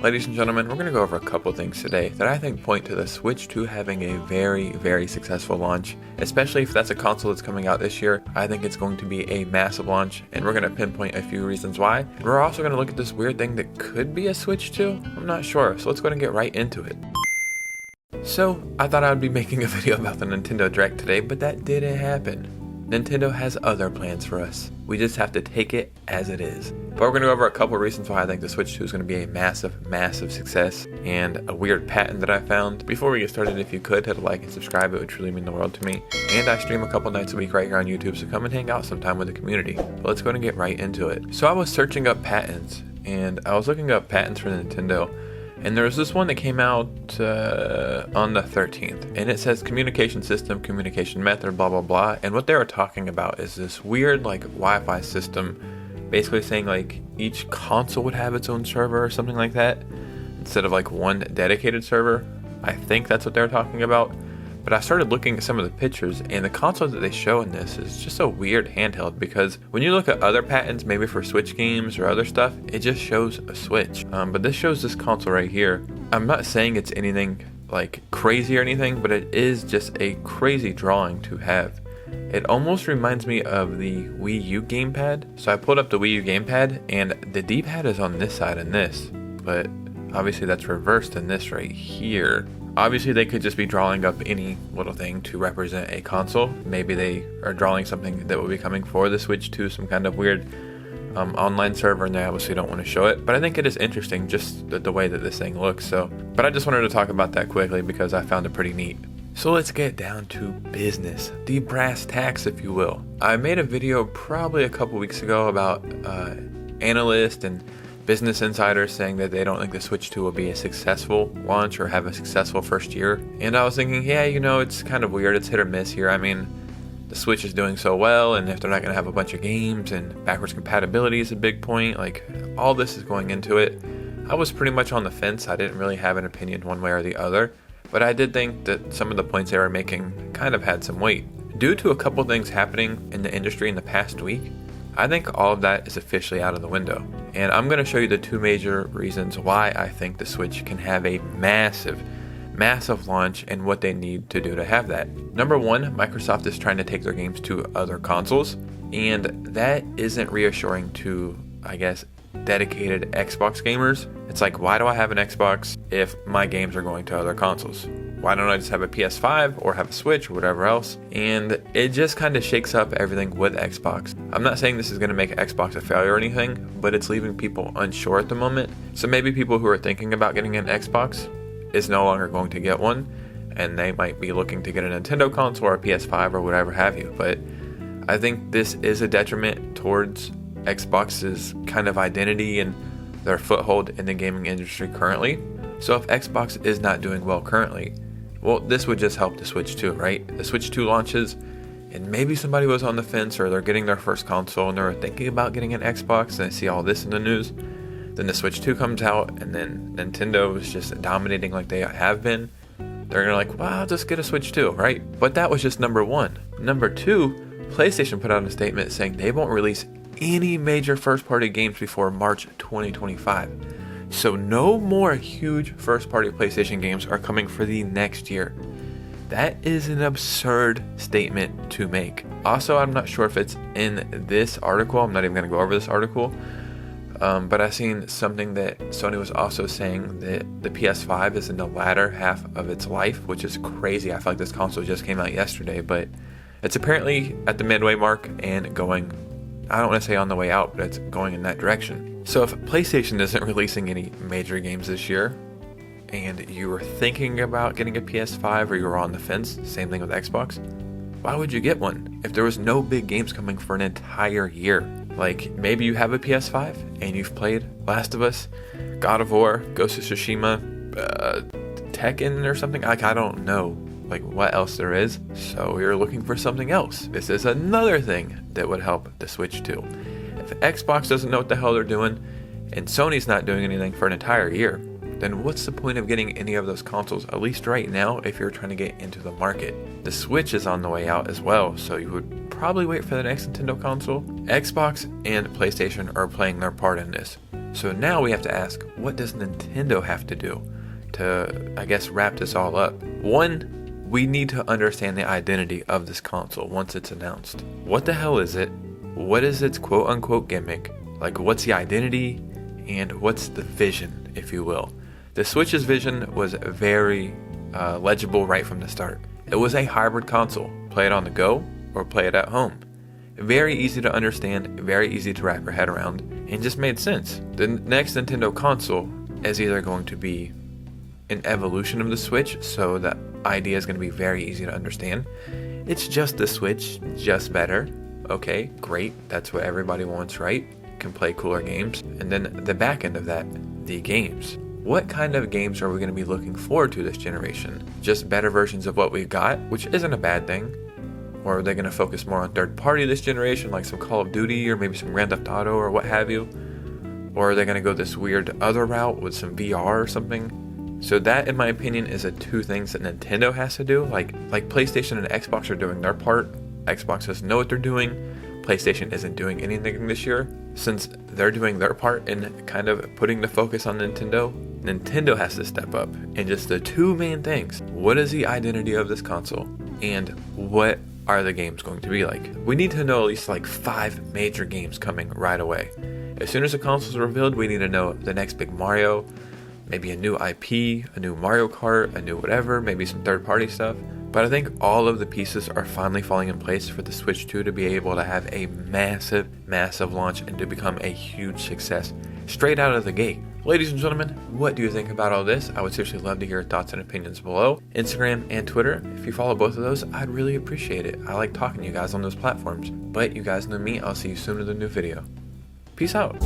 Ladies and gentlemen, we're going to go over a couple things today that I think point to the Switch 2 having a very, very successful launch, especially if that's a console that's coming out this year. I think it's going to be a massive launch, and we're going to pinpoint a few reasons why. And we're also going to look at this weird thing that could be a Switch 2. I'm not sure, so let's go ahead and get right into it. So, I thought I would be making a video about the Nintendo Direct today, but that didn't happen. Nintendo has other plans for us. We just have to take it as it is. But we're going to go over a couple of reasons why I think the Switch 2 is going to be a massive, massive success, and a weird patent that I found. Before we get started, if you could, hit a like and subscribe. It would truly mean the world to me. And I stream a couple nights a week right here on YouTube, so come and hang out sometime with the community. But let's go ahead and get right into it. So I was searching up patents, and I was looking up patents for Nintendo. And there was this one that came out on the 13th, and it says communication system, communication method, blah, blah, blah. And what they were talking about is this weird like Wi-Fi system, basically saying like each console would have its own server or something like that, instead of like one dedicated server. I think that's what they were talking about. But I started looking at some of the pictures, and the console that they show in this is just a weird handheld, because when you look at other patents, maybe for Switch games or other stuff, it just shows a Switch. But this shows this console right here. I'm not saying it's anything like crazy or anything, but it is just a crazy drawing to have. It almost reminds me of the Wii U gamepad. So I pulled up the Wii U gamepad, and the D-pad is on this side and this, but obviously that's reversed in this right here. Obviously, they could just be drawing up any little thing to represent a console. Maybe they are drawing something that will be coming for the Switch 2, some kind of weird online server, and they obviously don't want to show it. But I think it is interesting, just the way that this thing looks. But I just wanted to talk about that quickly because I found it pretty neat. So let's get down to business, the brass tacks, if you will. I made a video probably a couple weeks ago about analysts and Business Insider saying that they don't think the Switch 2 will be a successful launch or have a successful first year. And I was thinking, yeah, it's kind of weird. It's hit or miss here. I mean, the Switch is doing so well, and if they're not going to have a bunch of games, and backwards compatibility is a big point, like all this is going into it. I was pretty much on the fence. I didn't really have an opinion one way or the other, but I did think that some of the points they were making kind of had some weight. Due to a couple things happening in the industry in the past week, I think all of that is officially out of the window. And I'm going to show you the two major reasons why I think the Switch can have a massive, massive launch and what they need to do to have that. Number one, Microsoft is trying to take their games to other consoles, and that isn't reassuring to, I guess, dedicated Xbox gamers. It's like, why do I have an Xbox if my games are going to other consoles? Why don't I just have a PS5 or have a Switch or whatever else? And it just kind of shakes up everything with Xbox. I'm not saying this is going to make Xbox a failure or anything, but it's leaving people unsure at the moment. So maybe people who are thinking about getting an Xbox is no longer going to get one, and they might be looking to get a Nintendo console or a PS5 or whatever have you. But I think this is a detriment towards Xbox's kind of identity and their foothold in the gaming industry currently. So if Xbox is not doing well currently, well, this would just help the Switch 2, right? The Switch 2 launches, and maybe somebody was on the fence, or they're getting their first console and they're thinking about getting an Xbox, and they see all this in the news. Then the Switch 2 comes out, and then Nintendo is just dominating like they have been. They're gonna like, well, I'll just get a Switch 2, right? But that was just number one. Number two, PlayStation put out a statement saying they won't release any major first-party games before March 2025. So no more huge first-party PlayStation games are coming for the next year. That is an absurd statement to make. Also, I'm not sure if it's in this article. I'm not even going to go over this article. But I've seen something that Sony was also saying that the PS5 is in the latter half of its life, which is crazy. I feel like this console just came out yesterday, but it's apparently at the midway mark and going, I don't want to say on the way out, but it's going in that direction. So if PlayStation isn't releasing any major games this year, and you were thinking about getting a PS5 or you were on the fence, same thing with Xbox, why would you get one if there was no big games coming for an entire year? Like, maybe you have a PS5 and you've played Last of Us, God of War, Ghost of Tsushima, Tekken or something. Like, I don't know like what else there is, so you're looking for something else. This is another thing that would help the Switch 2. If Xbox doesn't know what the hell they're doing, and Sony's not doing anything for an entire year, then what's the point of getting any of those consoles, at least right now, if you're trying to get into the market? The Switch is on the way out as well, so you would probably wait for the next Nintendo console. Xbox and PlayStation are playing their part in this. So now we have to ask, what does Nintendo have to do to, I guess, wrap this all up? One, we need to understand the identity of this console once it's announced. What the hell is it? What is its quote-unquote gimmick? Like, what's the identity? And what's the vision, if you will? The Switch's vision was very legible right from the start. It was a hybrid console. Play it on the go or play it at home. Very easy to understand, very easy to wrap your head around, and just made sense. The next Nintendo console is either going to be an evolution of the Switch, so the idea is going to be very easy to understand. It's just the Switch, just better. Okay, great, that's what everybody wants, right? Can play cooler games. And then the back end of that, the games. What kind of games are we going to be looking forward to this generation? Just better versions of what we've got, which isn't a bad thing. Or are they going to focus more on third party this generation, like some Call of Duty or maybe some Grand Theft Auto or what have you? Or are they going to go this weird other route with some VR or something? So that, in my opinion, is the two things that Nintendo has to do. Like PlayStation and Xbox are doing their part. Xbox doesn't know what they're doing. PlayStation isn't doing anything this year. Since they're doing their part in kind of putting the focus on Nintendo, Nintendo has to step up. And just the two main things: what is the identity of this console, and what are the games going to be like? We need to know at least like 5 major games coming right away. As soon as the console is revealed, we need to know the next big Mario, maybe a new IP, a new Mario Kart, a new whatever, maybe some third-party stuff. But I think all of the pieces are finally falling in place for the Switch 2 to be able to have a massive, massive launch and to become a huge success straight out of the gate. Ladies and gentlemen, what do you think about all this? I would seriously love to hear your thoughts and opinions below. Instagram and Twitter, if you follow both of those, I'd really appreciate it. I like talking to you guys on those platforms. But you guys know me, I'll see you soon with a new video. Peace out.